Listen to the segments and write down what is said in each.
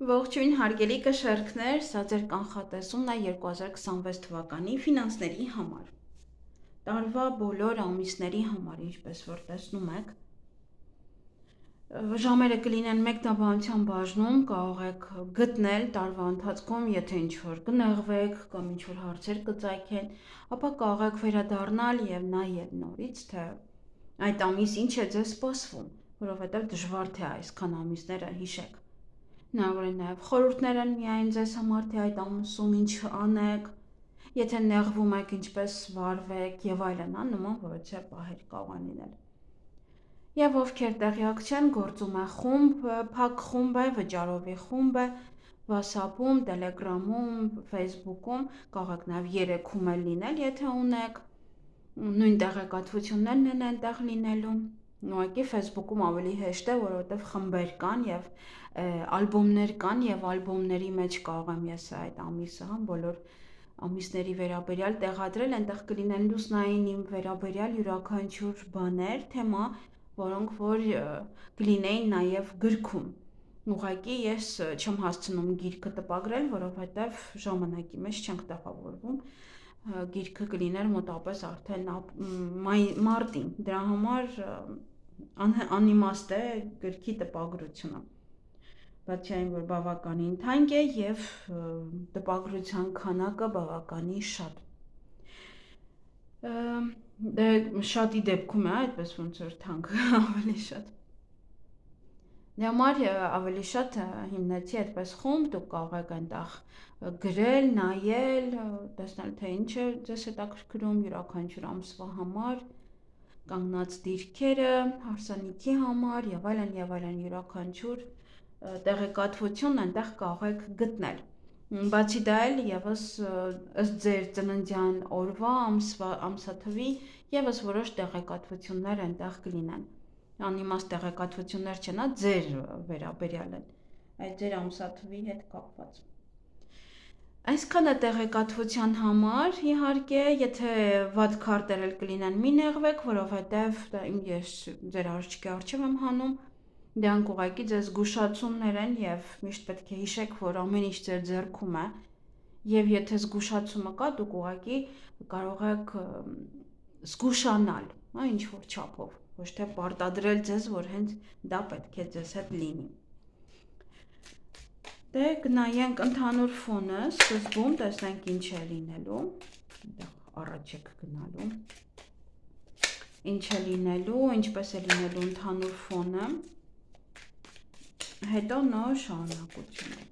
Ողջույն հարգելի կշերքներ, սա ձեր կանխատեսումն է 2026 թվականի ֆինանսների համար։ Տարվա բոլոր ամիսների համար, ինչպես որ տեսնում եք, ժամերը կլինեն մեկնաբանության բաժնում, կարող եք գտնել տարվա ընթացքում, եթե ինչ-որ կնեղվեք կամ ինչ-որ հարցեր կծագեն, ապա կարող եք վերադառնալ եւ նայել նորից, թե այդ ամիս ինչ է ձեզ սպասվում, որովհետեւ դժվար թե այսքան ամիսները հիշեք։ Հնարավոր է նաև խորհուրդներ են միայն ձեզ համար, թե այդ ամուսում ինչ անեք, եթե նեղվում եք, ինչպես վարվեք եւ այլն, նման որոշ պահեր կարող են լինել։ Եվ ովքեր տեղյակ չեն, գործում է խումբ, փակ խումբ է, վճարովի խումբ է, WhatsApp-ում, Telegram-ում, Facebook-ում, կարող եք նաև երեքում էլ լինել, եթե ունեք, նույն տեղեկատվություններն են այնտեղ լինելու։ Ուղղակի Facebook-ում ավելի հեշտ է, որովհետև խմբեր կան եւ ալբոմներ կան եւ ալբոմների մեջ կարող եմ ես այդ ամիսը, բոլոր ամիսների վերաբերյալ տեղադրել, այնտեղ կլինեն լուսնային իմ վերաբերյալ յուրաքանչյուր բաներ, թեմա, որոնք որ կլինեին նաեւ գրքում։ Ուղղակի ես չեմ հասցնում գիրքը տպագրել, որովհետև ժամանակի մեջ չենք տպավորվում։ Գիրքը կլիներ մոտավորապես արդեն մարտին, դրա համար անիմաստ է գրքի տպագրությունը, բացի այն, որ բավականին թանկ է եւ տպագրության քանակը բավականին շատ։ Դե շատի դեպքում է այդպես ոնց որ թանկ ավելի շատ։ Դրա համար ավելի շատ հիմնեցի այդպես խումբ, դուք կարող եք այնտեղ գրել, նայել, տեսնել թե ինչ է ձեզ հետաքրքրում յուրաքանչյուր ամսվա համար, կանգնած դիրքերը, հարսանիքի համար եւ այլն յուրաքանչյուր տեղեկատվություն այնտեղ կարող եք գտնել։ Բացի դա էլ եւս ըստ ձեր ծննդյան օրվա, ամսաթվի եւս որոշ տեղեկատվություններ այնտեղ կլինեն։ Անիմաստ տեղեկատվություններ չեն, ձեր վերաբերյալ են, այդ ձեր ամսաթվի հետ կապված։ Այսքանը տեղեկատվության համար, իհարկե, եթե վատ քարտեր էլ կլինեն, մի նեղվեք, որովհետև ես ձեր արջքի առջև եմ հանում, դրանք ուղղակի ձեզ զգուշացումներ են եւ միշտ պետք է հիշեք, որ ամեն ինչ ձեր ձեռքում է եւ եթե զգուշացումը կա, դուք ուղղակի կարող եք զգուշանալ, ինչ որ չափով, ոչ թե պարտադրել ձեզ, որ հենց դա պետք է ձեզ հետ լինի։ Դե գնայենք ընդհանուր ֆոնը, սկզբում տեսնենք ինչ է լինելու, առաջ եք գնալու, ինչ է լինելու, ինչպես է լինելու ընդհանուր ֆոնը, հետո նոր շարունակությունը։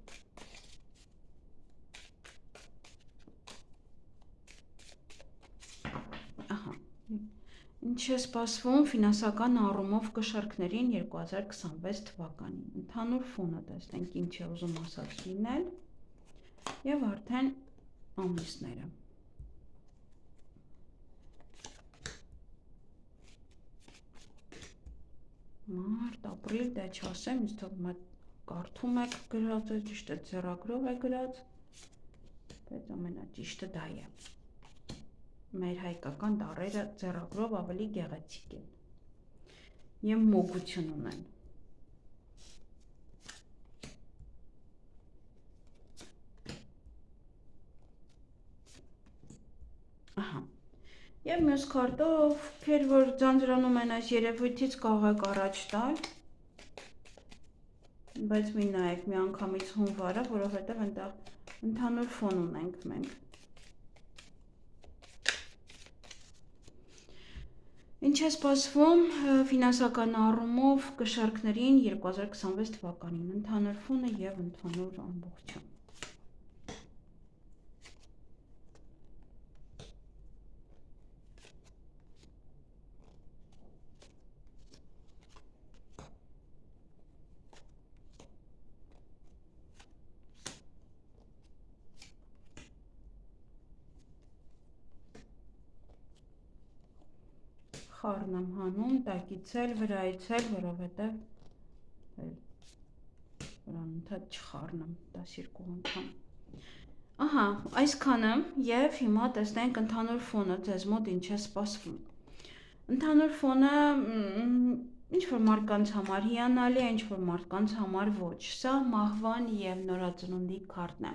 Ինչ է սպասվում ֆինանսական առումով կշարքներին 2026 թվականին։ Ընդհանուր ֆոնը տեսնենք ինչ է ուզում ասած լինել եւ արդեն ամիսները։ Մարտ, ապրիլ, դե չասեմ, ինձ թվում է կարդում եք գրածը, ճիշտ է ձեռագրով է գրած, բայց ամենաճիշտը դա է։ Մեր հայկական տառերը ձեռագրով ավելի գեղեցիկ են եւ մոգություն ունեն։ Ահա։ Եվ մյուս քարտով, ովքեր որ ձանձրանում են այս երևույթից, կարող եք առաջ տալ, բայց մի նայեք մի անգամից հունվարը, որովհետեւ այնտեղ ընդհանուր ֆոն ունենք մենք։ Ինչ է սպասվում ֆինանսական առումով կշարքներին 2026 թվականին, ընդհանուր ֆոնը եւ ընդհանուր ամբողջը։ Խառն եմ հանում, տակից էլ, վրայից էլ, որովհետև վրան ընդհատ չխառնեմ 12 անգամ։ Ահա, այսքանը եւ հիմա տեսնենք ընդհանուր ֆոնը ձեզ մոտ ինչ է սպասվում։ Ընդհանուր ֆոնը Ինչ որ մարդկանց համար հիանալի է, ինչ որ մարդկանց համար ոչ։ Սա մահվան եւ նորածնունդի քարտն է,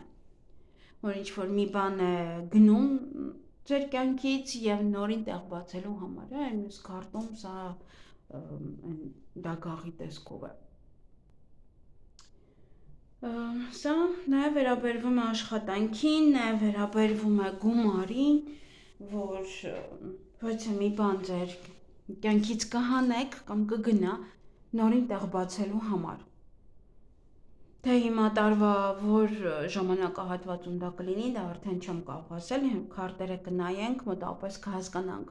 որ ինչ որ մի բան է գնում ձեր կյանքից եւ նորին տեղ բացելու համար է, այն մյուս քարտում սա դագաղի տեսքով է։ Սա նաեւ վերաբերվում է աշխատանքին, նաեւ վերաբերվում է գումարին, որ ոչ մի բան ձեր կյանքից կհանեք կամ կգնա նորին տեղ բացելու համար։ Թե հիմա տարվա որ ժամանակահատվածում դա կլինի, դա արդեն չեմ կարող ասել, քարտերը կնայենք, մոտավորապես կհասկանանք։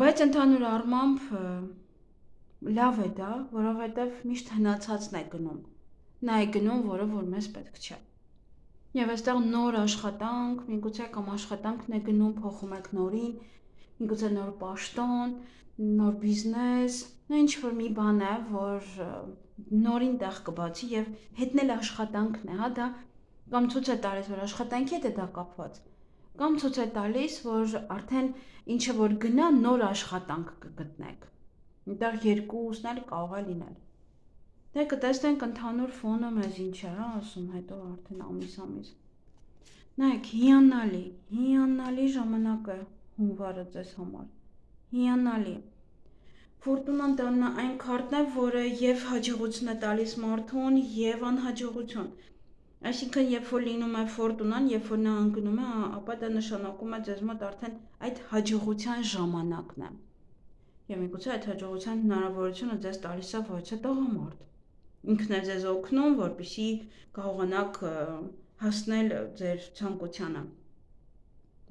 Բայց ընդհանուր առմամբ լավ է դա, որովհետև միշտ հնացածն է գնում։ Նա է գնում, որը որ մեզ պետք չէ։ Եվ այստեղ նոր աշխատանք, միգուցե կամ աշխատանքն է գնում, փոխում եք նորին, միգուցե նոր պաշտոն, նոր բիզնես, ինչ որ մի բան է, որ նորին տեղ կբացի եւ հետնել աշխատանքն է, հա, դա կամ ցույց է տալիս, որ աշխատանքի հետ է դա կապված, կամ ցույց է տալիս, որ արդեն ինչը որ գնա նոր աշխատանք կգտնեք։ Դա երկուսն էլ կարող է լինել։ Դե կտեսնենք ընդհանուր ֆոնը մեզ ինչ է, հա, ասում, հետո արդեն ամիս։ Նայեք, հիանալի ժամանակ է հունվարը ձեզ համար։ Հիանալի։ Ֆորտունան դա այն քարտն է, որը եւ հաջողություն է տալիս մարդուն, եւ անհաջողություն։ Այսինքն, երբ որ լինում է ֆորտունան, երբ որ նա ընկնում է, ապա դա նշանակում է ձեզ մոտ արդեն այդ հաջողության ժամանակն է։ Եվ միգուցե այդ հաջողության հնարավորությունը ձեզ տալիս է ոչ է տղամարդ։ Ինքն է ձեզ օգնում, որպեսզի կարողանաք հասնել ձեր ցանկությանը,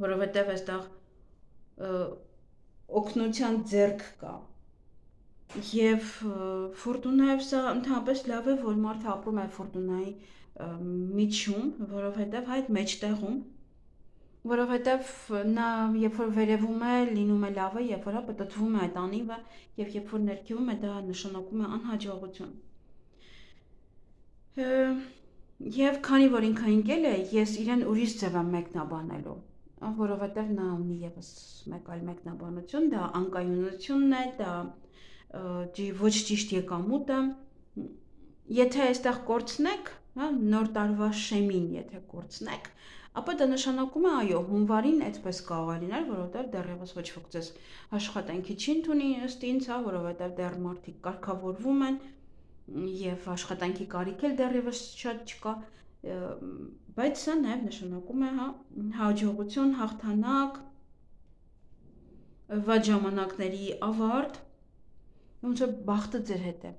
որովհետև այստեղ օգնության ձեռք կա։ Եվ ֆորտունայով սա ընդհանրապես լավ է, որ մարդը ապրում է ֆորտունայի միջում, որովհետև այդ մեջտեղում, որովհետև նա երբ որ վերևում է, լինում է լավը, երբ որ պտտվում է այդ անիվը, եւ երբ որ ներքևում է, դա նշանակում է անհաջողություն։ Եվ քանի որ ինքը ընկել է, ես իրեն ուրիշ ձև եմ մեկնաբանելու, որովհետև նա ունի եւս մեկ այլ մեկնաբանություն, դա անկայունությունն է, դա ոչ ճիշտ եկամուտը։ Եթե այստեղ կորցնեք, հա, նոր տարվա շեմին եթե կորցնեք, ապա դա նշանակում է, այո, հունվարին այդպես կարող է լինել, որովհետև դեռևս ոչ ոք ձեզ աշխատանքի չի ընդունի ըստ ինձ, հա, որովհետև դեռ մարդիկ կարգավորվում են եւ աշխատանքի կարիք էլ դեռևս շատ չկա, բայց սա նաեւ նշանակում է, հա, հաջողություն, հաղթանակ, վատ ժամանակների ավարտ, ոնց որ բախտը ձեր հետ է,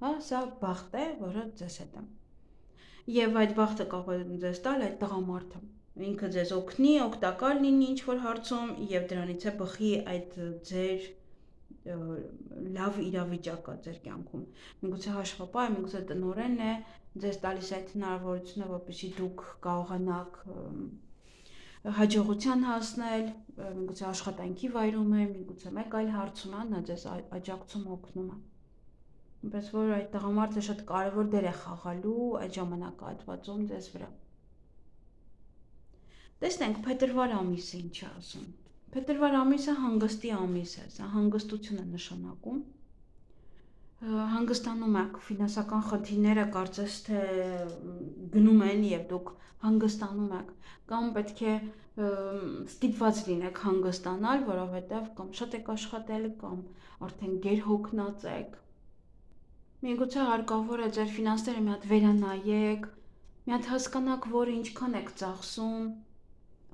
հա, սա բախտ է, որը ձեզ հետ է։ Եվ այդ բախտը կարող է ձեզ տալ այդ տղամարդը։ Ինքը ձեզ օգնի, օգտակար լինի ինչ որ հարցում եւ դրանից է բխի այդ ձեր լավ իրավիճակը ձեր կյանքում։ Միգուցե հաշվապահ է, միգուցե տնօրեն է, ձեզ տալիս այդ հնարավորությունը, որպեսզի դուք կարողանաք հաջողության հասնել, միգուցե աշխատանքի վայրում է, միգուցե մեկ այլ հարցում է, նա ձեզ աջակցում օգնում է։ Այնպես որ այդ տղամարդը շատ կարևոր դեր է խաղալու այդ ժամանակահատվածում ձեզ վրա։ Տեսնենք փետրվար ամիսը ինչ է ասում։ Փետրվար ամիսը հանգստի ամիս է, սա հանգստություն է նշանակում։ Հանգստանում եք, ֆինանսական խնդիրները կարծես թե գնում են եւ դուք հանգստանում եք, կամ պետք է ստիպված լինեք հանգստանալ, որովհետեւ կամ շատ եք աշխատել, կամ արդեն գերհոգնած եք։ Միգուցե հարկավոր է ձեր ֆինանսները մի հատ վերանայեք, մի հատ հասկանաք, որ ինչքան եք ծախսում,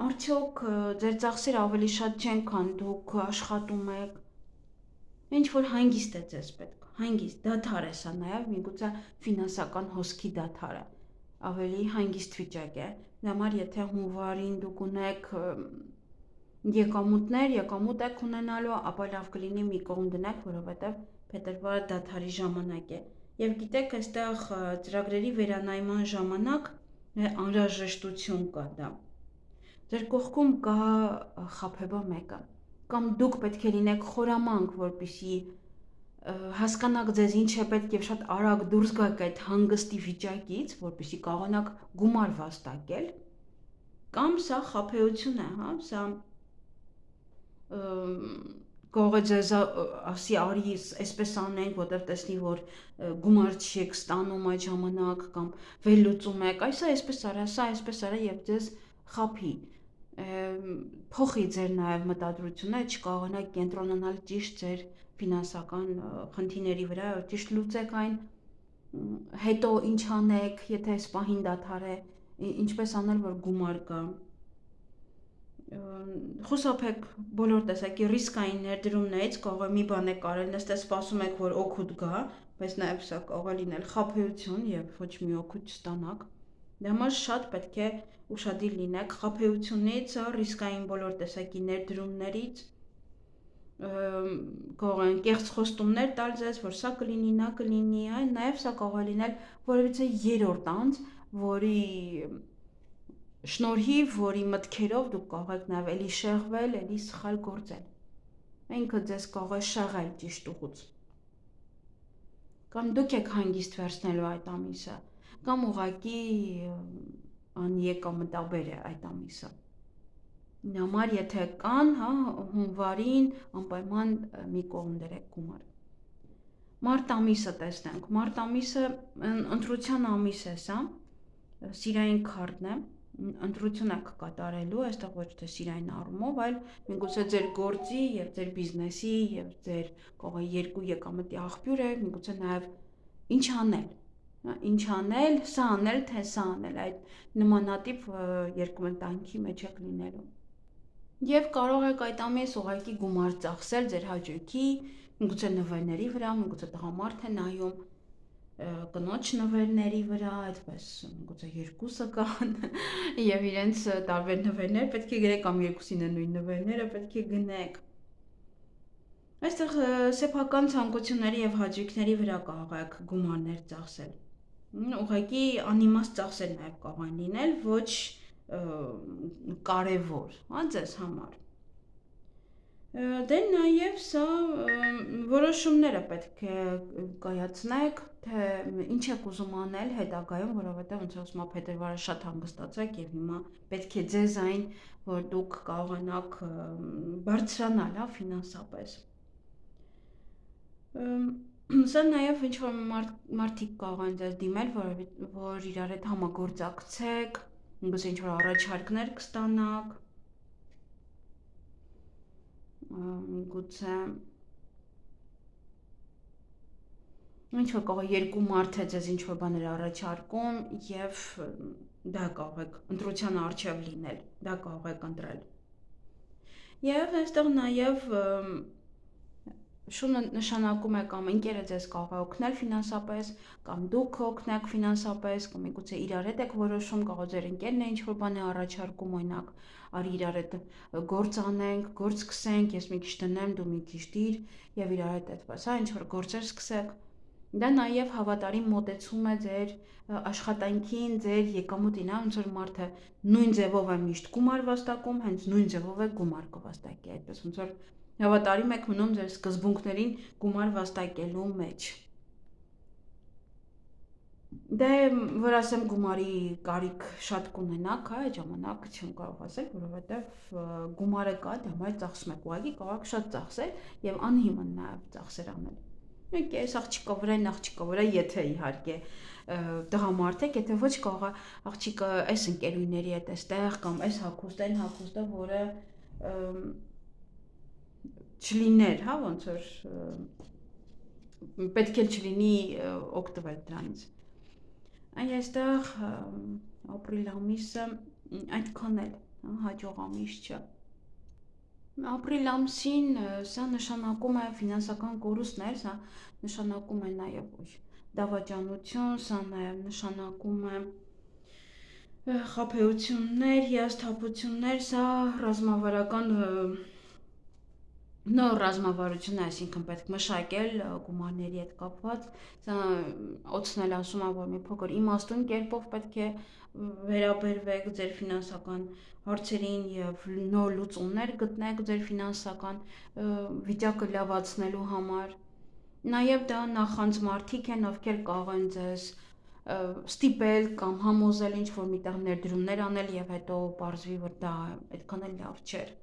արդյոք ձեր ծախսերը ավելի շատ չեն, քան դուք աշխատում եք։ Ինչ որ հանգիստ է ձեզ պետք, հանգիստ, դադար է սա նաև, միգուցե ֆինանսական հոսքի դադար է, ավելի հանգիստ վիճակ է։ Համար եթե հունվարին դուք ունեք եկամուտ եք ունենալու, ապա լավ կլինի մի կողմ դնեք, որովհետև փետրվարը դադարի ժամանակ է։ Եվ գիտեք, այստեղ ծրագրերի վերանայման ժամանակ անհրաժեշտություն կա դա։ Ձեր կողքում կա խաբեբա մեկը, կամ դուք պետք է լինեք խորամանկ, որպեսզի հասկանաք ձեզ ինչ է պետք եւ շատ արագ դուրս գաք այդ հանգստի վիճակից, որպեսզի կարողանաք գումար վաստակել, կամ սա խաբեություն է, հա, սա կարող է ձեզ ասի արի այսպես անենք, որտեղ տեսնի, որ գումար չեք ստանում այդ ժամանակ կամ վերլուծում եք, այսա այսպես արա, սա այսպես արա եւ ձեզ խափի, փոխի ձեր նաեւ մտադրությունները, չկարողանաք կենտրոնանալ ճիշտ ձեր ֆինանսական խնդիրների վրա, ճիշտ լուծեք այն, հետո ինչ անեք, եթե այս պահին դադար է, ինչպես անել, որ գումար գա, խուսափեք բոլոր տեսակի ռիսկային ներդրումներից, կարող է մի բան եք արել, նստել սպասում եք, որ օգուտ գա, բայց նաև սա կարող է լինել խաբեություն եւ ոչ մի օգուտ չստանաք։ Դրա համար շատ պետք է ուշադիր լինեք խաբեությունից, ռիսկային բոլոր տեսակի ներդրումներից, կարող են կեղծ խոստումներ տալ ձեզ, որ սա կլինի, նա կլինի, նաև սա կարող է լինել որևիցե երրորդ անձ, որի շնորհիվ, որի մտքերով դուք կարող եք նաև էլի շեղվել, էլի սխալ գործել։ Ինքը ձեզ կարող է շեղել ճիշտ ուղուց։ Կամ դուք եք հանգիստ վերցնելու այդ ամիսը, կամ ուղղակի անեկամտաբեր է այդ ամիսը։ Համար եթե կան, հունվարին անպայման մի կողմ դրեք գումար։ Մարտ ամիսը տեսնենք։ Մարտ ամիսը ընտրության ամիս է սա, սիրային քարտն է, ընտրություն եք կատարելու, այստեղ ոչ թե սիրային առումով, այլ միգուցե ձեր գործի եւ ձեր բիզնեսի եւ ձեր կարող է երկու եկամտի աղբյուր է, միգուցե նաեւ ինչ անել, սա անել, թե սա անել, այդ նմանատիպ երկմտանքի մեջ եք լինելու։ Եվ կարող եք այդ ամիս ուղղակի գումար ծախսել ձեր հաճույքի, միգուցե նվերների վրա, միգուցե տղամարդ է նայում կնոջ նվերների վրա, այդպես միգուցե երկուսը կան եւ իրենց տարբեր նվերներ պետք է գրեք կամ երկուսին նույն նվերները պետք է գնեք։ Այստեղ սեփական ցանկությունների եւ հաճույքների վրա կարող եք գումարներ ծախսել։ Ուղղակի անիմաստ ծախսել նաեւ կարող են լինել, ոչ կարևոր, ձեզ համար։ Դե նաև սա որոշումները պետք է կայացնեք, թե ինչ եք ուզում անել հետագայում, որովհետև ոնց ասում եմ, փետրվարը շատ հանգստացաք եւ հիմա պետք է ձեզ այն, որ դուք կարողանաք բարձրանալ, ֆինանսապես։ Սա նաև ինչ որ մարդիկ կարող են ձեզ դիմել, որ իրար հետ համագործակցեք, միգուցե ինչ որ առաջարկներ կստանաք, միգուցե ինչ որ կարող է երկու մարդ է ձեզ ինչ որ բաներ առաջարկում եւ դա կարող եք ընտրության առջև լինել, դա կարող եք ընտրել։ Եվ այստեղ նաև շունը նշանակում է կամ ընկերը ձեզ կարող է օգնել ֆինանսապես, կամ դուք օգնեք ֆինանսապես, կամ միգուցե իրար հետ եք որոշում, կարող ձեր ընկերն է ինչ որ բան է առաջարկում, օրինակ, արի իրար հետ գործ անենք, գործ սկսենք, ես մի քիչ դնեմ, դու մի քիչ դիր, եւ իրար հետ այդպես, ինչ որ գործեր սկսեք։ Դա նաև հավատարիմ մոտեցում է ձեր աշխատանքին, ձեր եկամուտին, ոնց որ մարդը նույն ձևով է միշտ գումար վաստակում, հենց նույն ձևով է գումար կվաստակի, այդպես ոնց որ հավատարիմ եք մնում ձեր սկզբունքներին գումար վաստակելու մեջ։ Դե որ ասեմ գումարի կարիք շատ կունենաք, այդ ժամանակ չեմ կարող ասել, որովհետև գումարը կա, դա համար ծախսում եք, ուղղակի կարող եք շատ ծախսել եւ անհիմն նաեւ ծախսեր անել։ Իհարկե, այս աղջիկը վրա, եթե իհարկե տղամարդ եք, եթե ոչ կարող է աղջիկը այս ընկերուների հետ էստեղ կամ այս հագուստը, որը չլիներ, ոնց որ պետք է չլինի օգտվել դրանից։ Այստեղ ապրիլ ամիսը այդքան էլ հաջող ամիս չէ։ Ապրիլ ամսին սա նշանակում է ֆինանսական կորուստներ, սա նշանակում է նաև դավաճանություն, սա նաև նշանակում է խաբեություններ, հիասթափություններ, սա ռազմավարական նոր ռազմավարություն է, այսինքն պետք մշակել գումարների հետ կապված, սա օծնել ասում է, որ մի փոքր իմաստուն կերպով պետք է վերաբերվեք ձեր ֆինանսական հարցերին եւ նոր լուծումներ գտնեք ձեր ֆինանսական վիճակը լավացնելու համար։ Նաեւ դա նախանձ մարդիկ են, ովքեր կարող են ձեզ ստիպել կամ համոզել ինչ-որ միտեղ ներդրումներ անել եւ հետո պարզվի, որ դա այդքան էլ լավ չէր։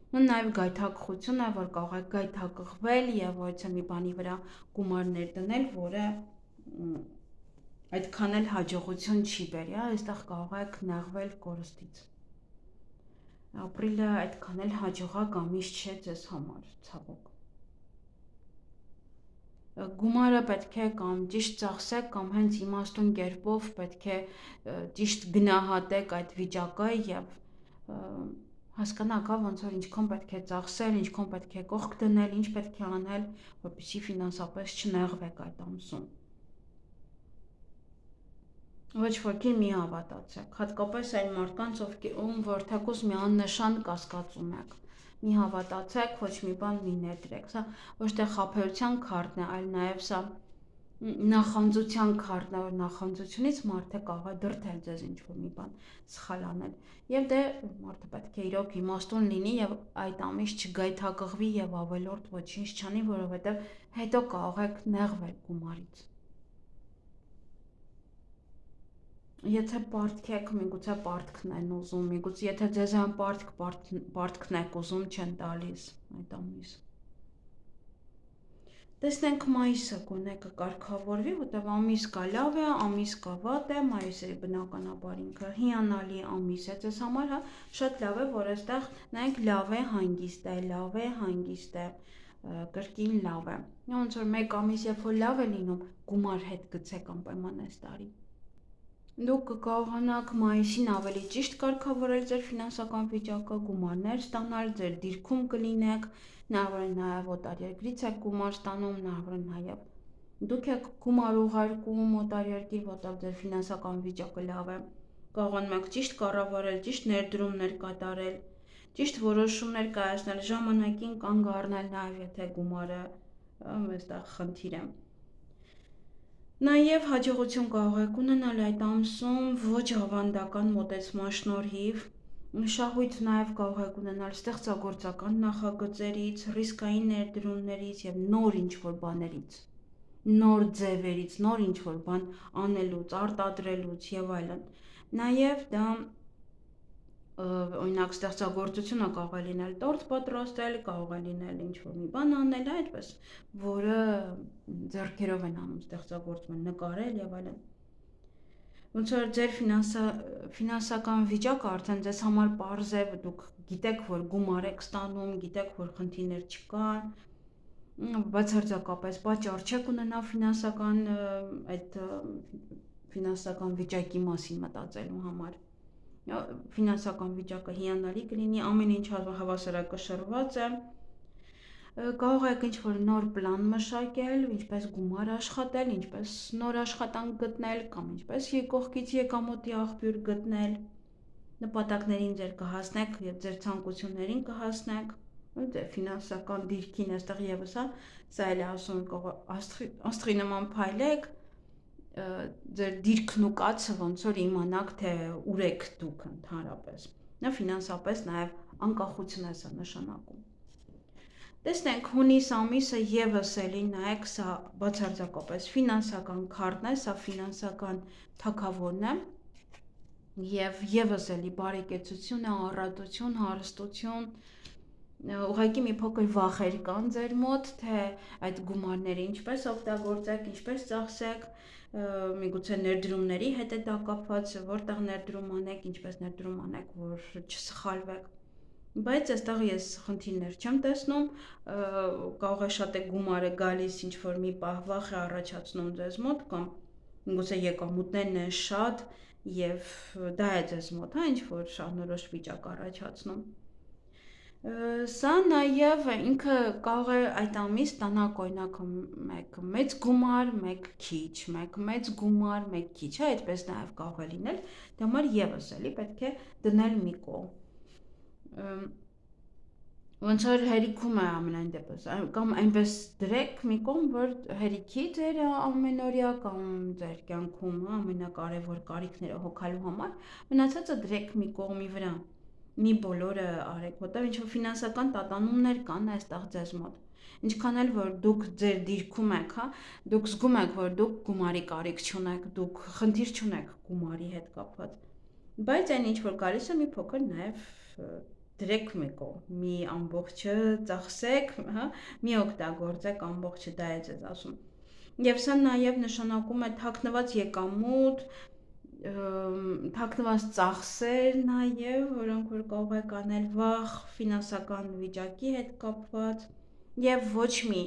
Նաև գայթակղություն է, որ կարող եք գայթակղվել եւ ոյցե մի բանի վրա գումարներ դնել, որը այդքան էլ հաջողություն չի բերի, այստեղ կարող եք նեղվել կորստից։ Ապրիլը այդքան էլ հաջողակ ամիս չէ ձեզ համար, ցավոք։ Գումարը պետք է կամ ճիշտ ծախսեք, կամ հենց իմաստուն կերպով պետք է ճիշտ գնահատեք այդ վիճակը եւ հասկանաք, ոնց որ ինչքան պետք է ծախսել, ինչքան պետք է կողք դնել, ինչ պետք է անել, որպեսզի ֆինանսապես չնեղվեք այդ ամսում։ Ոչ ոքի մի հավատացեք, հատկապես այն մարդկանց, ում որ թեկուզ մի աննշան կասկածում եք։ Մի հավատացեք, ոչ մի բան մի ներդրեք, սա ոչ թե խաբեության քարտն է, այլ նաև սա նախանձության քարտն է, որ նախանձությունից մարդը կարող է դրդել ձեզ ինչ-որ մի բան սխալ անել։ Եվ դե մարդը պետք է իրոք իմաստուն լինի եւ այդ ամիս չգայթակղվի եւ ավելորդ ոչինչ չանի, որովհետեւ հետո կարող եք նեղվել գումարից։ Եթե պարտքեք, միգուցե պարտքն են ուզում, միգուցե եթե ձեզ այն պարտքն եք ուզում, չեն տալիս այդ ամիս։ Տեսնենք մայիսը գոնե կկարգավորվի, որտեղ ամիս կա լավ է, ամիս կա վատ է, մայիսը բնականաբար ինքը հիանալի ամիս է ձեզ համար, հա, շատ լավ է, որ այստեղ նայեք լավ է, հանգիստ է, կրկին լավ է։ Ոնց որ մեկ ամիս երբ որ լավ է լինում, գումար հետ գցեք անպայման այս տարի։ Դուք կկարողանաք մայիսին ավելի ճիշտ կարգավորել ձեր ֆինանսական վիճակը, գումարներ ստանալ, ձեր դիրքում կլինեք, հնարավոր է նաև օտարերկրից եք գումար ստանում, հնարավոր է նաև դուք եք գումար ուղարկում օտարերկիր, որտեղ ձեր ֆինանսական վիճակը լավ է, կարողանում եք ճիշտ կառավարել, ճիշտ ներդրումներ կատարել, ճիշտ որոշումներ կայացնել, ժամանակին կանգ առնել, նաև եթե գումարը այստեղ խնդիր է։ Նաև հաջողություն կարող եք ունենալ այդ ամսում ոչ ավանդական մոտեցման շնորհիվ, շահույթ նաև կարող եք ունենալ ստեղծագործական նախագծերից, ռիսկային ներդրումներից եւ նոր ինչ-որ բաներից, նոր ձևերից, նոր ինչ-որ բան անելուց, արտադրելուց եւ այլն։ Նաև դա օրինակ ստեղծագործությունը կարող է լինել տորտ պատրաստել, կարող է լինել ինչ-որ մի բան անել, այդպես, որը ձեռքերով են անում ստեղծագործում, նկարել եւ այլն։ Ոնց որ ձեր ֆինանսական վիճակը արդեն ձեզ համար պարզ է, դուք գիտեք, որ գումար եք ստանում, գիտեք, որ խնդիրներ չկան, բացարձակապես պատճառ չեք ունենա ֆինանսական վիճակի մասին մտածելու համար։ Ֆինանսական վիճակը հիանալի կլինի, ամեն ինչ հավասարակշռված է, կարող եք ինչ-որ նոր պլան մշակել, ինչպես գումար աշխատել, ինչպես նոր աշխատանք գտնել, կամ ինչպես կողքից եկամուտի աղբյուր գտնել, նպատակներին ձեր կհասնեք եւ ձեր ցանկություններին կհասնեք, ձեր ֆինանսական դիրքին այստեղ եւս սա էլ է ասում, աստղի նման փայլեք, ձեր դիրքն ու կացը ոնց որ իմանաք, թե ուր եք դուք ընդհանրապես։ Նա ֆինանսապես նաև անկախություն է սա նշանակում։ Տեսնենք հունիս ամիսը եւս էլի նայեք, սա բացարձակապես ֆինանսական քարտն է, սա ֆինանսական թագավորն է եւ եւս էլի բարեկեցություն է, առատություն, հարստություն, ուղղակի մի փոքր վախեր կան ձեր մոտ, թե այդ գումարները ինչպես օգտագործեք, ինչպես ծախսեք, միգուցե ներդրումների հետ է դա կապված, որտեղ ներդրում անեք, ինչպես ներդրում անեք, որ չսխալվեք։ Բայց այստեղ ես խնդիրներ չեմ տեսնում, կարող է շատ է գումարը գալիս ինչ որ մի պահ վախ է առաջացնում ձեզ մոտ, կամ միգուցե եկամուտներն են շատ եւ դա է ձեզ մոտ, հա, ինչ որ անորոշ վիճակ առաջացնում։ Սա նաև ինքը կարող է այդ ամիս տանակ օրինակ մեկ մեծ գումար, մեկ քիչ, մեկ մեծ գումար, մեկ քիչ, հա, այդպես նաև կարող է լինել, դա համար եւս էլի պետք է դնել մի կողմ։ Ոնց որ հերիքում է ամենայն դեպս, կամ այնպես դրեք մի կողմ, որ հերիքի ձեր ամենօրյա կամ ձեր կյանքում ամենակարևոր կարիքները հոգալու համար, մնացածը դրեք մի կողմի վրա։ Մի բոլորը արեք, որտեղ ինչ-որ ֆինանսական տատանումներ կան այստեղ ձեզ մոտ։ Ինչքան էլ որ դուք ձեր դիրքում եք, հա, դուք զգում եք, որ դուք գումարի կարիք չունեք, դուք խնդիր չունեք գումարի հետ կապված։ Բայց այն ինչ որ գալիս է մի փոքր նաև դրեք մեկո, մի ամբողջը ծախսեք, հա, մի օգտագործեք ամբողջը, դա է ձեզ ասում։ Եվ սա նաև նշանակում է թաքնված եկամուտ, թաքնված ծախսեր նաև, որոնք որ կարող եք անել վաղ ֆինանսական վիճակի հետ կապված եւ ոչ մի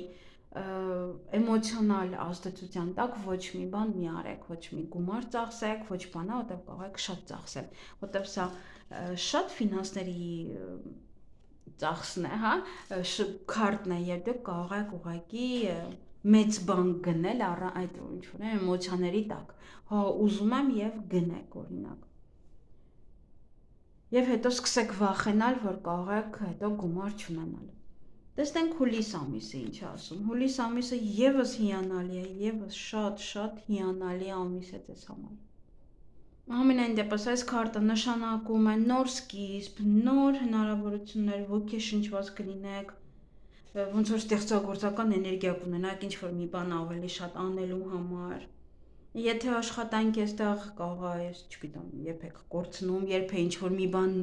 էմոցիոնալ ազդեցության տակ ոչ մի բան մի արեք, ոչ մի գումար ծախսեք, ոչ բանա, որտեղ կարող եք շատ ծախսել, որտեղ սա շատ ֆինանսների ծախսն է, հա, քարտն է, եւ դուք կարող եք ուղղակի մեծ բան գնել առ այդ ինչ-որ էմոցիաների տակ, հա ուզում եմ եւ գնեք օրինակ։ Եվ հետո սկսեք վախենալ, որ կարող եք հետո գումար չունենալ։ Տեսնենք հուլիս ամիսը ինչ է ասում։ Հուլիս ամիսը եւս հիանալի է, եւս շատ հիանալի ամիս է ձեզ համար։ Ամենայն դեպս այս քարտը նշանակում է նոր սկիզբ, նոր հնարավորություններ, ոգեշնչված կլինեք, ոնց որ ստեղծագործական էներգիա կունենաք ինչ-որ մի բան ավելի շատ անելու համար։ Եթե աշխատանք է ստեղ կարող է, չգիտեմ, երբ եք կորցնում, երբ է ինչ-որ մի բան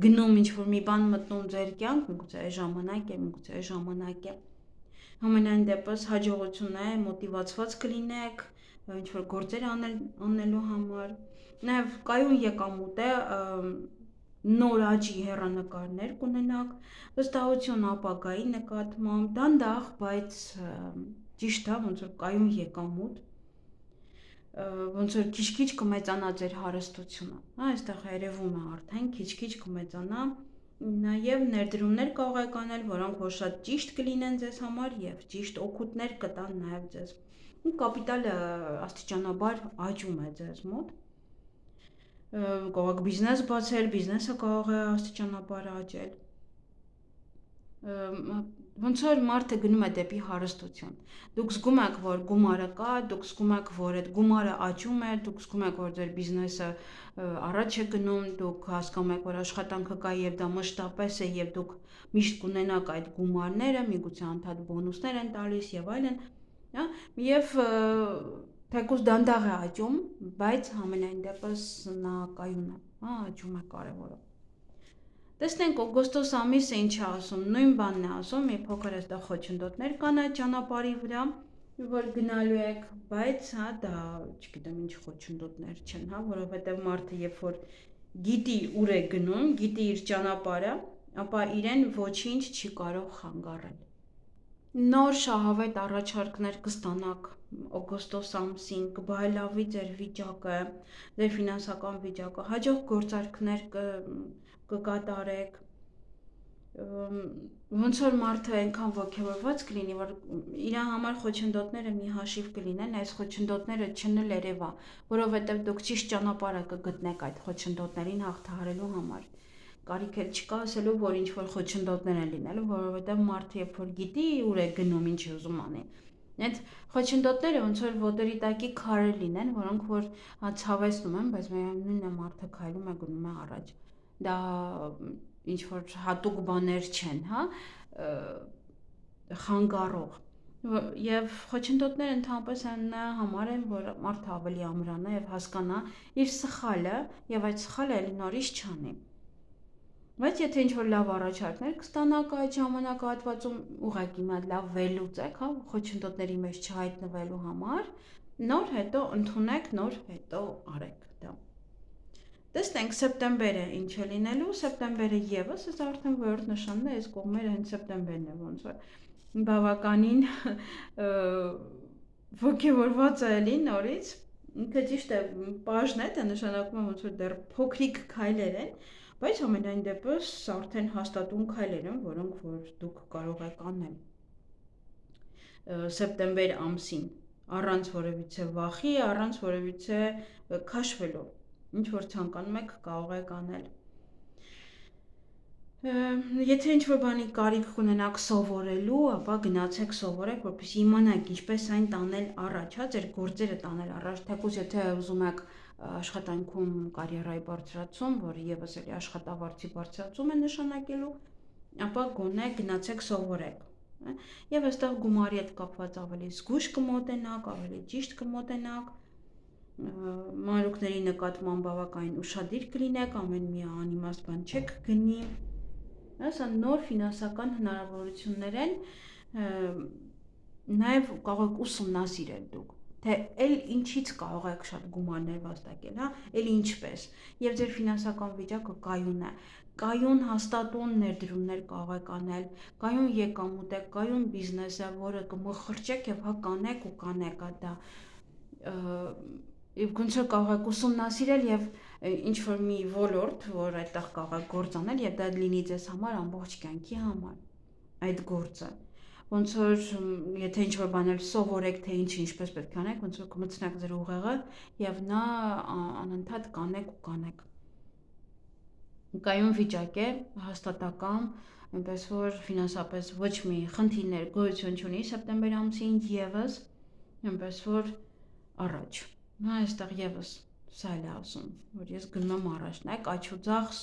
գնում, ինչ-որ մի բան մտնում ձեր կյանք, միգուցե այս ժամանակ է, միգուցե այս ժամանակ է։ Ամենայն դեպս հաջողություն է, մոտիվացված կլինեք, ինչ-որ գործեր անելու համար։ Նաև կայուն եկամուտ է, նոր աճի հեռանկարներ կունենաք, վստահություն ապագայի նկատմամբ, դանդաղ, բայց ճիշտ է, ոնց որ կայուն եկամուտ, ոնց որ քիչ-քիչ կմեծանա ձեր հարստությունը, հա, այստեղ երևում է արդեն քիչ-քիչ կմեծանա, նաև ներդրումներ կարող եք անել, որոնք որ շատ ճիշտ կլինեն ձեզ համար եւ ճիշտ օգուտներ կտան նաև ձեզ։ Կապիտալը աստիճանաբար աճում է ձեզ մոտ։ Կարող եք բիզնես բացել, բիզնեսը կարող է աստիճանաբար աճել։ Ոնց որ մարդը գնում է դեպի հարստություն։ Դուք զգում եք, որ գումարը կա, դուք զգում եք, որ այդ գումարը աճում է, դուք զգում եք, որ ձեր բիզնեսը առաջ է գնում, դուք հասկանում եք, որ աշխատանքը կա եւ դա մշտապես է եւ դուք միշտ կունենաք այդ գումարները, միգուցե անդադ բոնուսներ են տալիս եւ այլն, հա, եւ թեկուզ դանդաղ է աճում, բայց ամենայն դեպս նա կայուն է, հա, աճում է կարևորը։ Տեսնենք օգոստոս ամիսը ինչ է ասում, նույն բանն է ասում, մի փոքր այստեղ խոչընդոտներ կան այդ ճանապարհի վրա, որ գնալու եք, բայց հա դա, չգիտեմ, ինչ խոչընդոտներ չեն, հա, որովհետև մարդը երբ որ գիտի ուր է գնում, գիտի իր ճանապարհը, ապա իրեն ոչինչ չի կարող խանգարել։ Նոր շահավետ առաջարկներ կստանաք օգոստոս ամսին, կբայլավի ձեր վիճակը, ձեր ֆինանսական վիճակը, հաջող գործարքներ կկատարեք, ոնց որ մարդը այնքան ոգևորված կլինի, որ իր համար խոչընդոտները մի հաշիվ կլինեն, այս խոչընդոտները չներևա, որովհետև դուք ճիշտ ճանապարհը կգտնեք այդ խոչընդոտներին հաղթահարելու համար։ Կարիք էլ չկա ասելու, որ ինչ որ խոչընդոտներ են լինելու, որովհետև մարդը երբ որ գիտի ուր է գնում, ինչ է ուզում անի։ Այդ խոչընդոտները ոնց որ ոտերի տակի քարեր լինեն, որոնք որ ցավեցնում են, բայց նույնն է մարդը քայլում է գնում է առաջ։ Դա ինչ որ հատուկ բաներ չեն, հա, խանգարող։ Եվ խոչընդոտները ընդհանրապես նա համար են, որ մարդը ավելի ամրանա եւ հասկանա իր սխալը եւ այդ սխալը էլի նորից չանի։ Բայց եթե ինչ-որ լավ առաջարկներ կստանաք այդ ժամանակահատվածում, ուղղակի մի հատ լավ վերլուծեք, հա, խոչընդոտների մեջ չհայտնվելու համար, նոր հետո ընդունեք, նոր հետո արեք դա։ Տեսնենք սեպտեմբերը ինչ է լինելու, սեպտեմբերը եւս այս արդեն որորդ նշանն է, այս կողմերը հենց սեպտեմբերն է ոնց որ բավականին ոգևորված է էլի նորից, ինքը ճիշտ է, պաժն է, դա նշանակում է ոնց որ դեռ փոքրիկ քայլեր են, բայց ամենայն դեպս արդեն հաստատուն քայլեր են, որոնք որ դուք կարող եք անել սեպտեմբեր ամսին, առանց որևիցե վախի, առանց որևիցե քաշվելու, ինչ որ ցանկանում եք կարող եք անել։ Եթե ինչ-որ բանի կարիք կունենաք սովորելու, ապա գնացեք սովորեք, որպեսզի իմանաք ինչպես այն տանել առաջ, հա, ձեր գործերը տանել առաջ, թեկուզ եթե ուզում եք աշխատանքում կարիերայի բարձրացում, որը եւս էլի աշխատավարձի բարձրացում է նշանակելու, ապա գոնե գնացեք սովորեք։ Եվ այստեղ գումարի հետ կապված ավելի զգույշ կմոտենաք, ավելի ճիշտ կմոտենաք, մանրուքների նկատմամբ բավականին ուշադիր կլինեք, ամեն մի անիմաստ բան չեք գնի, Սա նոր ֆինանսական հնարավորություններ են, նաև կարող եք ուսումնասիրել դուք, թե էլ ինչից կարող եք շատ գումարներ վաստակել, էլ ինչպես, եւ ձեր ֆինանսական վիճակը կայուն է, կայուն հաստատուն ներդրումներ կարող եք անել, կայուն եկամուտ է, կայուն բիզնես է, որը կմխրճեք եւ կանեք ու կանեք դա եւ գոնչը կարող եք ուսումնասիրել եւ ինչ որ մի ոլորտ, որ այդտեղ կարող եք գործ անել եւ դա լինի ձեզ համար ամբողջ կյանքի համար այդ գործը ոնց որ եթե ինչ որ բաներ սովորեք թե ինչպես պետք է անեք ոնց որ կմտցնեք ձեր ուղեղը եւ նա անընդհատ կանեք ու կանեք կայուն վիճակ է հաստատակամ այնպես որ ֆինանսապես ոչ մի խնդիրներ գոյություն չունի սեպտեմբեր ամսին եւս այնպես որ առաջ այստեղ եւս սա էլ է ասում որ ես գնում եմ առաջ նայեք աչ ու ձախ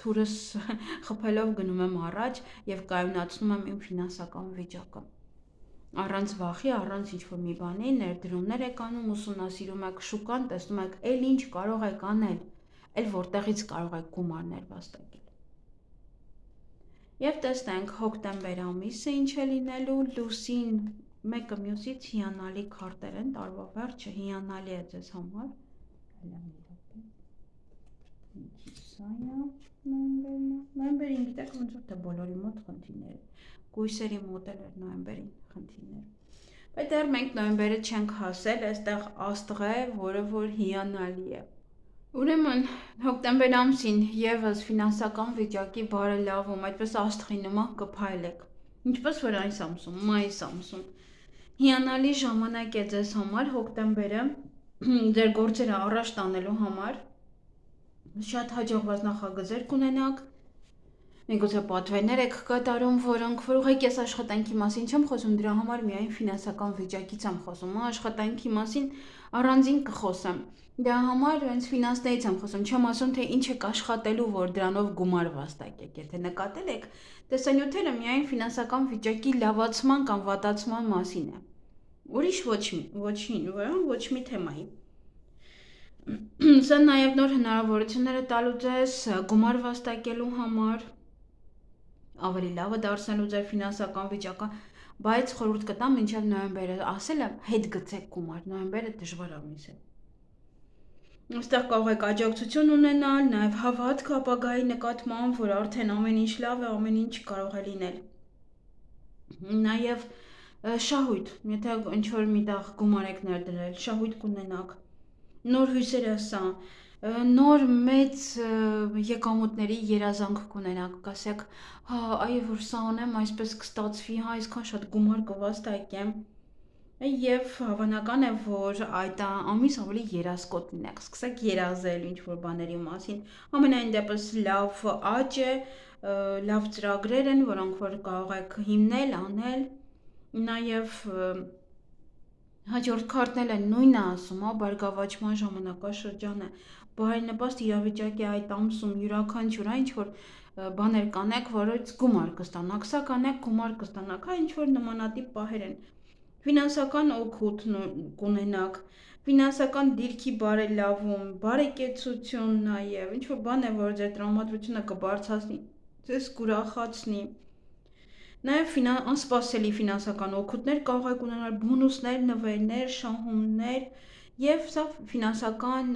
թուրս խփելով գնում եմ առաջ եւ կայունացնում եմ իմ ֆինանսական վիճակը առանց վախի առանց ինչ որ մի բանի ներդրումներ եք անում ուսումնասիրում եք շուկան տեսնում եք էլ ինչ կարող եք անել էլ որտեղից կարող եք գումարներ վաստակել եւ տեսնենք հոկտեմբեր ամիսը ինչ է լինելու լուսին մեկը մյուսից հիանալի քարտեր են տարվա վերջը հիանալի է ձեզ համար նոյեմբերին գիտեք ոնց որ թե բոլորի մոտ խնդիրներ գույսերի մոտ էլ էր նոյեմբերին խնդիրներ բայց դեռ մենք նոյեմբերը չենք հասել այստեղ աստղ է որը որ հիանալի է ուրեմն հոկտեմբեր ամսին եւս ֆինանսական վիճակի բարելավում այդպես աստղի նման կփայլեք ինչպես որ այս ամսում մայիս ամսում հիանալի ժամանակ է ձեզ համար հոկտեմբերը ձեր գործերը առաջ տանելու համար շատ հաջողված նախագծեր կունենաք միգուցե պատվերներ եք կատարում որոնք որ ուղղակի ես աշխատանքի մասին չեմ խոսում դրա համար միայն ֆինանսական վիճակից եմ խոսում աշխատանքի մասին առանձին կխոսեմ դրա համար հենց ֆինանսներից եմ խոսում չեմ ասում թե ինչ եք աշխատելու որ դրանով գումար վաստակեք եթե նկատել եք տեսանյութերը միայն ֆինանսական վիճակի լավացման կամ վատացման մասին է ուրիշ ոչ մի թեմայի Սա նաև նոր հնարավորություններ է տալու ձեզ գումար վաստակելու համար ավելի լավը դարձնելու ձեր ֆինանսական վիճակը բայց խորհուրդ կտամ մինչև նոյեմբերը ասել եմ հետ գցեք գումար նոյեմբերը դժվար ամիս է այստեղ կարող եք աջակցություն ունենալ նաև հավատք ապագայի նկատմամբ որ արդեն ամեն ինչ լավ է ամեն ինչ կարող է լինել նաև շահույթ եթե ինչ որ միտեղ գումար եք ներդրել շահույթ կունենաք նոր հույսեր է սա նոր մեծ եկամուտների երազանք կունենաք կասեք այ որ սա անեմ այսպես կստացվի այսքան շատ գումար կվաստակեմ եւ հավանական է որ այդ ամիս ավելի երազկոտ լինեք սկսեք երազել ինչ որ բաների մասին ամենայն դեպս լավ աճ է լավ ծրագրեր են որոնք որ կարող եք հիմնել անել նաեւ Հաջորդ քարտն էլ նույնը ասում, բարգավաճման ժամանակաշրջանը, բարենպաստ իրավիճակի այդ ամսում յուրաքանչյուր ինչ որ բաներ կանեք, որից գումար կստանաք, սա կանեք գումար կստանաք, ինչ որ նմանատիպ պահեր են։ Ֆինանսական օգուտ կունենաք, ֆինանսական դիրքի բարելավում, բարեկեցություն նաև, ինչ որ բան է, որ ձեր տրամադրությունը կբարձրացնի, ձեզ կուրախացնի։ Նաև անսպասելի ֆինանսական օգուտներ կարող եք ունենալ բոնուսներ, նվերներ, շահումներ եւ սա ֆինանսական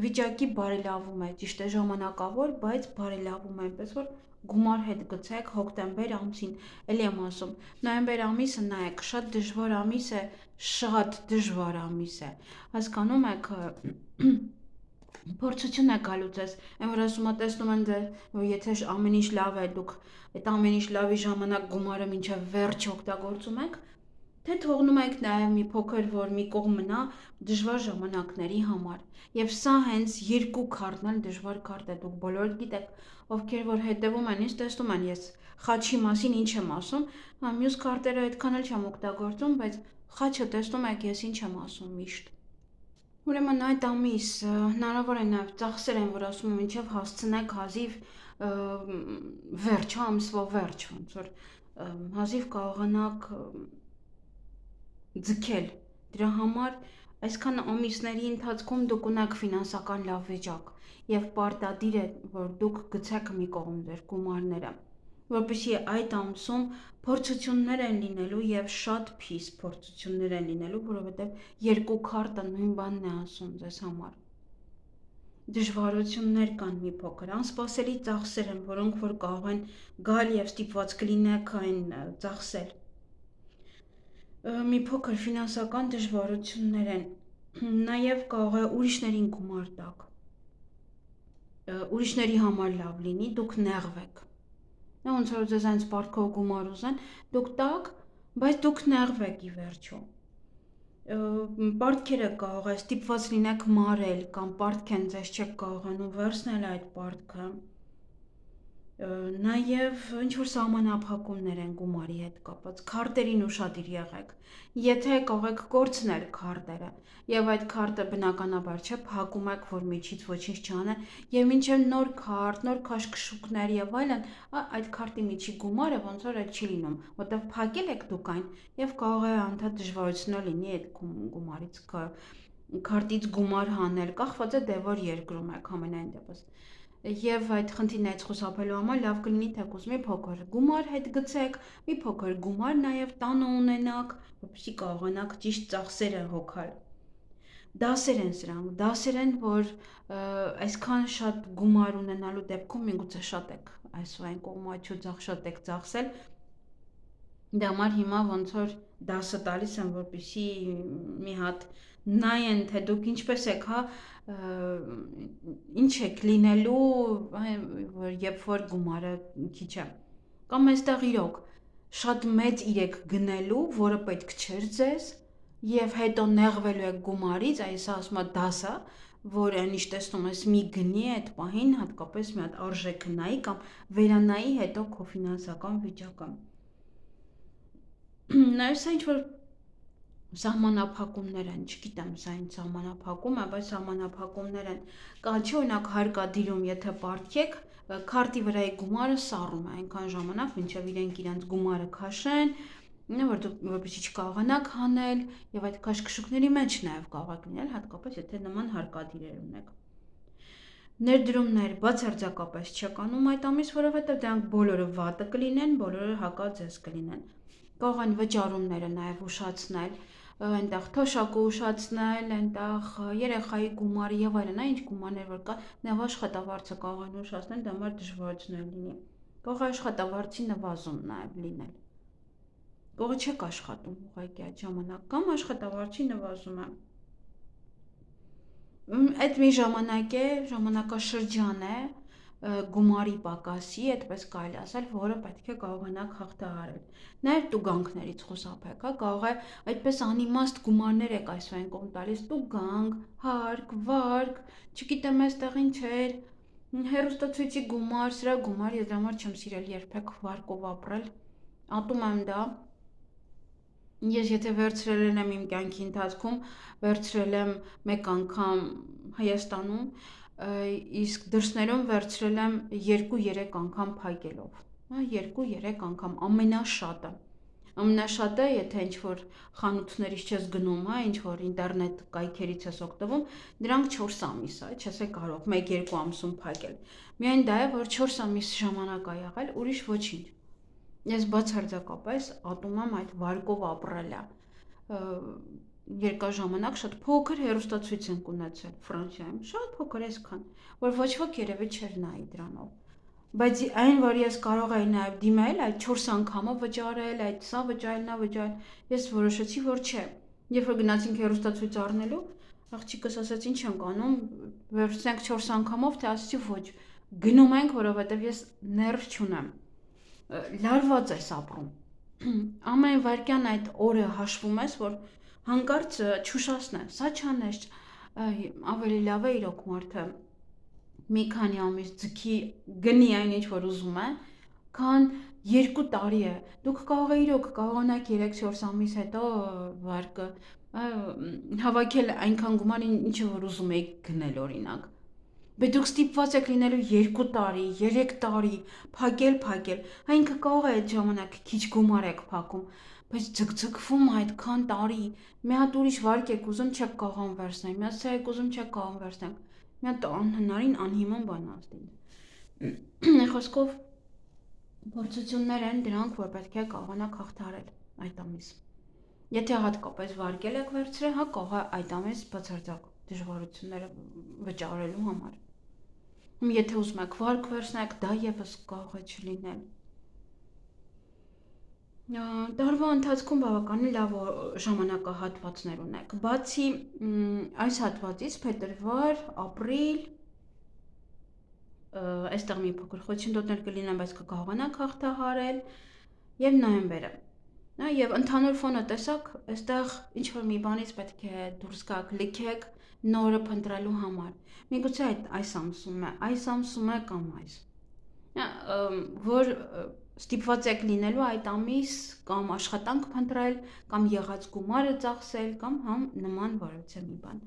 վիճակի բարելավում է, ճիշտ է ժամանակավոր, բայց բարելավում է, այնպես որ գումար հետ գցեք հոկտեմբեր ամսին, էլի եմ ասում, նոյեմբեր ամիսը նայեք, շատ դժվար ամիս է, հասկանում եք փորձություն է գալու ձեզ, այն որ ասում տեսնում են ձեզ, որ եթե ամեն ինչ լավ է, դուք այդ ամեն ինչ լավի ժամանակ գումարը մինչև վերջ օգտագործում եք, թե թողնում եք նաև մի փոքր, որ մի կողմ մնա դժվար ժամանակների համար։ Եվ սա հենց երկու քարտն էլ դժվար քարտ է, դուք բոլորդ գիտեք, ովքեր որ հետևում են, ինձ տեսնում են, ես խաչի մասին ինչ եմ ասում, մյուս քարտերը այդքան էլ չեմ օգտագործում, բայց խաչը տեսնում եք, ես ինչ եմ ասում միշտ։ Ուրեմն այդ ամիս հնարավոր է նաև ծախսեր են, որ ասում եմ, ինչև հասցնեք հազիվ վերջ, ամսվա վերջ, ոնց որ հազիվ կարողանաք ձգել։ Դրա համար այսքան ամիսների ընթացքում դուք ունեք ֆինանսական լավ վիճակ եւ պարտադիր է, որ դուք գցեք մի կողմ ձեր գումարները։ որպեսզի այդ ամսում փորձություններ են լինելու եւ շատ փիս փորձություններ են լինելու, որովհետեւ երկու քարտը նույն բանն է ասում ձեզ համար։ Դժվարություններ կան մի փոքր, անսպասելի ծախսեր են, որոնք որ կարող են գալ եւ ստիպված կլինեք այն ծախսել։ Մի փոքր ֆինանսական դժվարություններ են, նաեւ կարող է ուրիշներին գումար տաք։ Ուրիշների համար լավ լինի, դուք նեղվեք։ Նա ոնց որ ձեզ այնց պարտքով գումար ուզեն, դուք տաք, բայց դուք նեղվեք ի վերջո։ Պարտքերը կարող է ստիպված լինեք մարել կամ պարտք են ձեզ չեք կարողանում վերցնել այդ պարտքը։ Նաև ինչ-որ սահմանափակումներ են գումարի հետ կապված, քարտերին ուշադիր եղեք։ Եթե կարող եք կորցնել քարտերը, եւ այդ քարտը բնականաբար չէ, փակում եք, որ միջից ոչինչ չանե, եւ մինչեւ նոր քարտ, նոր քաշքշուկներ եւ այլն, այդ քարտի միջի գումարը ոնց որ այլ չի լինում, որտեվ փակել եք դուք այն եւ կարող է անդադ դժվարություններ լինի այդ գումարից քարտից գումար հանել, կախված է դե որ երկրում եք ամենայն դեպս։ Եվ այդ խնդիրներից խուսափելու համար լավ կլինի թեկուզ մի փոքր գումար հետ գցեք, մի փոքր գումար նաև տանը ունենաք, որպեսզի կարողանաք ճիշտ ծախսերը հոգալ։ Դասեր են սրանք, դասեր են, որ այսքան շատ գումար ունենալու դեպքում միգուցե շատ եք այսօր կողմաչու շատ եք ծախսել։ Դե համար հիմա ոնց որ դասը տալիս եմ, որպեսզի մի հատ նայեն, թե դուք ինչպես եք, հա, ինչ եք լինելու, երբ որ գումարը քիչ է։ Կամ այստեղ իրոք շատ մեծ իրեք գնելու, որը պետք չէր ձեզ, եւ հետո նեղվելու եք գումարից, այս ասում է դասա, որ այն ինչ տեսնում ես մի գնի այդ պահին, հատկապես մի հատ արժեքը նայի կամ վերանայի հետո քո ֆինանսական վիճակը։ Նաև սա ինչ որ սահմանափակումներ են, չգիտեմ սա ինչ սահմանափակում է, բայց սահմանափակումներ են։ Կան չի օրինակ հարկադիրում, եթե պարտքեք, քարտի վրայի գումարը սառում է այնքան ժամանակ, մինչև իրենք իրենց գումարը քաշեն, որպեսզի չկարողանաք հանել, եւ այդ քաշքշուկների մեջ նաև կարող եք լինել, հատկապես եթե նման հարկադիրեր ունեք։ Ներդրումներ բացարձակապես չեք անում այդ ամիս, որովհետև դրանք բոլորը վատը կլինեն, բոլորը հակաձեզ կլինեն։ Կարող են վճարումները նաև ուշացնել, այնտեղ թոշակը ուշացնել, այնտեղ երեխայի գումարը եւ այլն, ինչ գումարներ որ կա, նաև աշխատավարձը կարող են ուշացնել, դա համար դժվարություններ լինի։ Կարող է աշխատավարձի նվազում նաև լինել։ Կարող չեք աշխատում ուղղակի այդ ժամանակ կամ աշխատավարձի նվազում է։ Այդ մի ժամանակ է, ժամանակաշրջան է, գումարի պակասի, այդպես կարելի ասել, որը պետք է կարողանաք հաղթահարել։ Նաև տուգանքներից խուսափեք, հա, կարող է այդպես անիմաստ գումարներ եք այսօր են կողմ տալիս, տուգանք, հարկ, վարկ, չգիտեմ այստեղ ինչ էր, հեռուստացույցի գումար, սրա գումար, ես դրա համար չեմ սիրել երբեք վարկով ապրել, ատում եմ դա։ Ես եթե վերցրել եմ իմ կյանքի ընթացքում, վերցրել եմ մեկ անգամ Հայաստանում, իսկ դրսներում վերցրել եմ 2-3 անգամ փակելով, 2-3 անգամ ամենաշատը։ Ամենաշատը, եթե ինչ-որ խանութներից չես գնում, ինչ-որ ինտերնետ կայքերից ես օգտվում, դրանք 4 ամիս է, չես կարող 1-2 ամսում փակել։ Միայն դա է, որ 4 ամիս ժամանակ է եղել, ուրիշ ոչինչ։ Ես բացարձակապես ատում եմ այդ վարկով ապրելը։ Երկար ժամանակ շատ փոքր հեռուստացույց ենք ունեցել Ֆրանսիայում, շատ փոքր այսքան, որ ոչ ոք երևի չէր նայի դրանով։ Բայց այն, որ ես կարող էի նաև դիմել այդ 4 անգամով վճարել, այդ սա վճարել, նա վճարել, ես որոշեցի, որ չէ։ Երբ որ գնացինք հեռուստացույց առնելու, աղջիկս ասաց, ինչ ենք անում, վերցնենք 4 անգամով, թե ասեցի ոչ, գնում ենք, որովհետև ես ներվ չունեմ։ Լարված ես ապրում։ Ամեն վայրկյան այդ օրը հաշվում ես, որ հանկարծ չուշացնե, սա չանես, ավելի լավ է իրոք մարդը մի քանի ամիս ձգի գնի այն ինչ որ ուզում է, քան 2 տարի է։ Դուք կարող եք իրոք կարողանաք 3-4 ամիս հետո վարկը հավաքել այնքան գումար, ինչը որ ուզում եք գնել օրինակ։ Բայց դուք ստիպված եք լինելու 2 տարի, 3 տարի փակել, այնքը կարող է այդ ժամանակ քիչ գումար եք փակում, բայց ձգձգվում այդքան տարի, մի հատ ուրիշ վարկ եք ուզում չեք կարող վերցնել, մի հատ սա եք ուզում չեք կարող վերցնել, մի հատ անհնարին անհիմն բան ասել։ Խոսքով Փորձություններ են դրանք, որ պետք է կարողանաք հաղթահարել այդ ամիս։ Եթե հատկապես վարկել եք վերցրել, հա կարող է այդ ամիս բացարձակ դժվարությունները վճարելու համար։ Եթե ուզում եք վարկ վերցնեք, դա եւս կարող է չլինել։ Տարվա ընթացքում բավականին լավ ժամանակահատվածներ ունեք։ Բացի այս հատվածից փետրվար, ապրիլ, այստեղ մի փոքր խոչընդոտներ կլինեն, բայց կկարողանաք հաղթահարել, եւ նոյեմբերը։ Եվ ընդհանուր ֆոնը տեսակ, այստեղ ինչ որ մի բանից պետք է դուրս գաք, լիքեք նորը փնտրելու համար։ Միգուցե այս ամսում է կամ այս։ Որ ստիպված եք լինելու այդ ամիս կամ աշխատանք փնտրել, կամ եղած գումարը ծախսել, կամ նման որևիցե մի բան։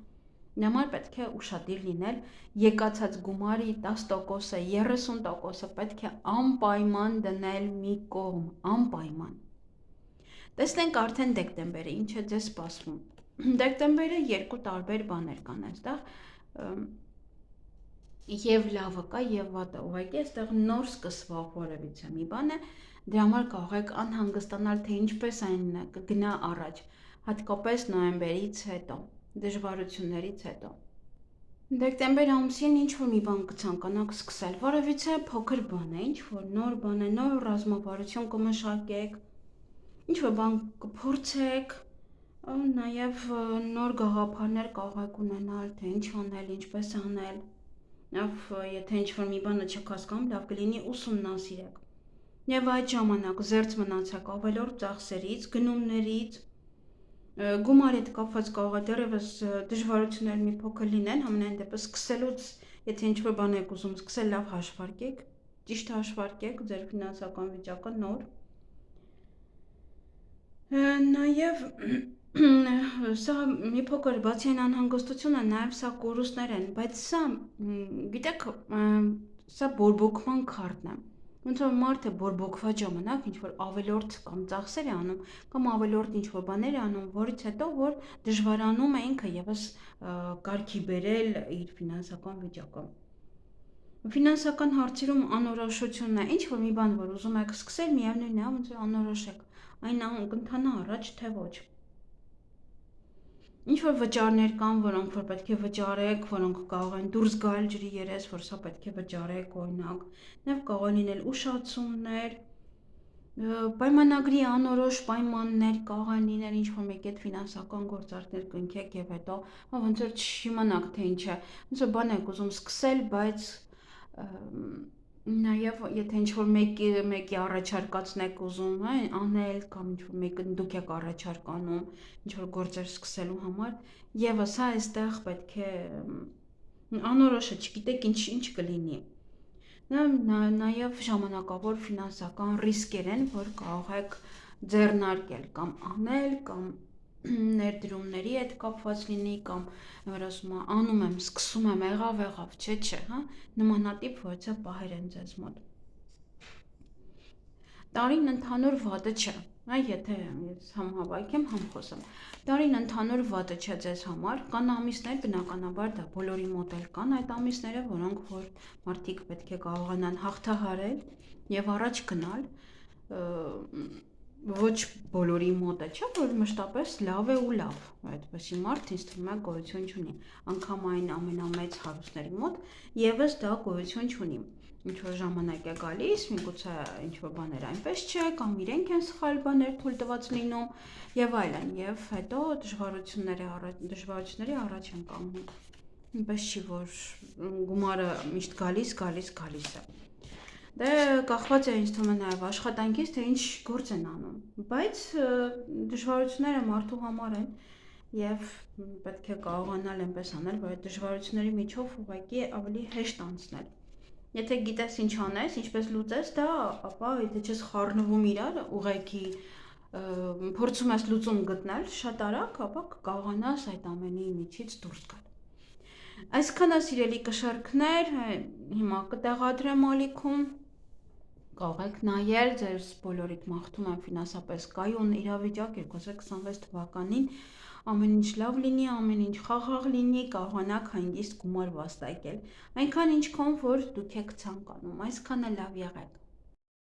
Նման պետք է ուշադիր լինել, եկացած գումարի 10%-ը, 30%-ը պետք է անպայման դնել մի կողմ, անպայման։ Տեսնենք արդեն դեկտեմբերը, ինչ է ձեզ սպասվում։ Դեկտեմբերը երկու տարբեր բաներ կան այստեղ, եւ լավը կա եւ վատը, ուղղակի այստեղ նոր սկսվող որևիցե մի բան է, դրա համար կարող եք անհանգստանալ, թե ինչպես այն կգնա առաջ, հատկապես նոյեմբերից հետո, դժվարություններից հետո։ Դեկտեմբեր ամսին ինչ որ մի բան կցանկանաք սկսել, որևիցե փոքր բան է, ինչ որ նոր բան է, նոր ռազմավարություն կմշակեք, ինչ որ բան կփորձեք, նաեւ նոր գաղափարներ կարող եք ունենալ, թե ինչ անել, ինչպես անել։ Եթե ինչ-որ մի բանը չեք հասկանում, լավ կլինի ուսումնասիրեք։ Եվ այդ ժամանակ զերծ մնացեք ավելորդ ծախսերից, գնումներից, գումարի հետ կապված կարող է դեռևս դժվարություններ մի փոքր լինեն, համենայն դեպս սկսելուց, եթե ինչ-որ բան եք ուզում սկսել, լավ հաշվարկեք, ճիշտ հաշվարկեք ձեր ֆինանսական վիճակը նոր։ Նաեւ սա մի փոքր բացի այն անհանգստությունը, նաև սա կորուստներ են, բայց սա, գիտեք, սա բորբոքման քարտն է։ Ոնց որ մարդը բորբոքված ժամանակ ինչ որ ավելորդ կամ ծախսեր է անում, կամ ավելորդ ինչ որ բաներ է անում, որից հետո որ դժվարանում է ինքը եւս կարգի բերել իր ֆինանսական վիճակը։ Ֆինանսական հարցերում անորոշությունն է, ինչ որ մի բան, որ ուզում եք սկսել, միևնույնն է, ոնց որ անորոշ եք, այն կընթանա առաջ, թե ոչ։ Ինչ որ վճարներ կան, որոնք որ պետք է վճարեք, որոնք կարող են դուրս գալ ջրի երես, որ սա պետք է վճարեք, օրինակ, նաև կարող են լինել ուշացումներ, պայմանագրի անորոշ պայմաններ կարող են լինել, ինչ որ մեկ այդ ֆինանսական գործարքներ կնքեք եւ հետո ոնց որ չիմանաք թե ինչ է, ոնց որ բան եք ուզում սկսել, բայց Նաև եթե ինչ-որ մեկի առաջարկածն եք ուզում անել, կամ ինչ-որ մեկը դուք եք առաջարկանում, ինչ-որ գործեր սկսելու համար, եւս այստեղ պետք է անորոշ է, չգիտեք ինչ կլինի։ Նաև ժամանակավոր ֆինանսական ռիսկեր են, որ կարող եք ձեռնարկել կամ անել, կամ ներդրումների հետ կապված լինի, կամ որ ասում է անում եմ, սկսում եմ, եղավ, չէ, նմանատիպ որևէ պահեր են ձեզ մոտ։ Տարին ընդհանուր վատը չէ, եթե ես համ հավաքեմ, համ խոսեմ։ Տարին ընդհանուր վատը չէ ձեզ համար, կան ամիսներ, բնականաբար դա բոլորի մոտ էլ կան այդ ամիսները, որոնք որ մարդիկ պետք է կարողանան հաղթահարել եւ առաջ գնալ, ոչ բոլորի մոտ է, չէ, որ մշտապես լավ է ու լավ, այդպեսի մարդ ինձ թվում է գոյություն չունի, անգամ այն ամենամեծ հարուստների մոտ եւս դա գոյություն չունի։ Ինչ որ ժամանակ է գալիս, միգուցե ինչ որ բաներ այնպես չէ, կամ իրենք են սխալ բաներ թույլ տված լինում եւ այլն, եւ հետո դժվարությունների առաջ են կանգնում։ Այնպես չի, որ գումարը միշտ գալիս է։ Դե կախված է ինձ թվում է նաև աշխատանքից, թե ինչ գործ են անում, բայց դժվարությունները մարդու համար են եւ պետք է կարողանալ այնպես անել, որ այդ դժվարությունների միջով ուղղակի ավելի հեշտ անցնել։ Եթե գիտես ինչ անես, ինչպես լուծես դա, ապա եթե չես խառնվում իրար, ուղղակի փորձում ես լուծում գտնել շատ արագ, ապա կկարողանաս այդ ամենի միջից դուրս գալ։ Այսքանը սիրելի կշարքներ, հիմա կտեղադրեմ ալիքում, կարող եք նայել, ձեզ բոլորիդ մաղթում եմ ֆինանսապես կայուն իրավիճակ 2026 թվականին, ամեն ինչ լավ լինի, ամեն ինչ խաղաղ լինի, կարողանաք հանգիստ գումար վաստակել, այնքան ինչքան որ դուք եք ցանկանում, այսքանը լավ եղեք։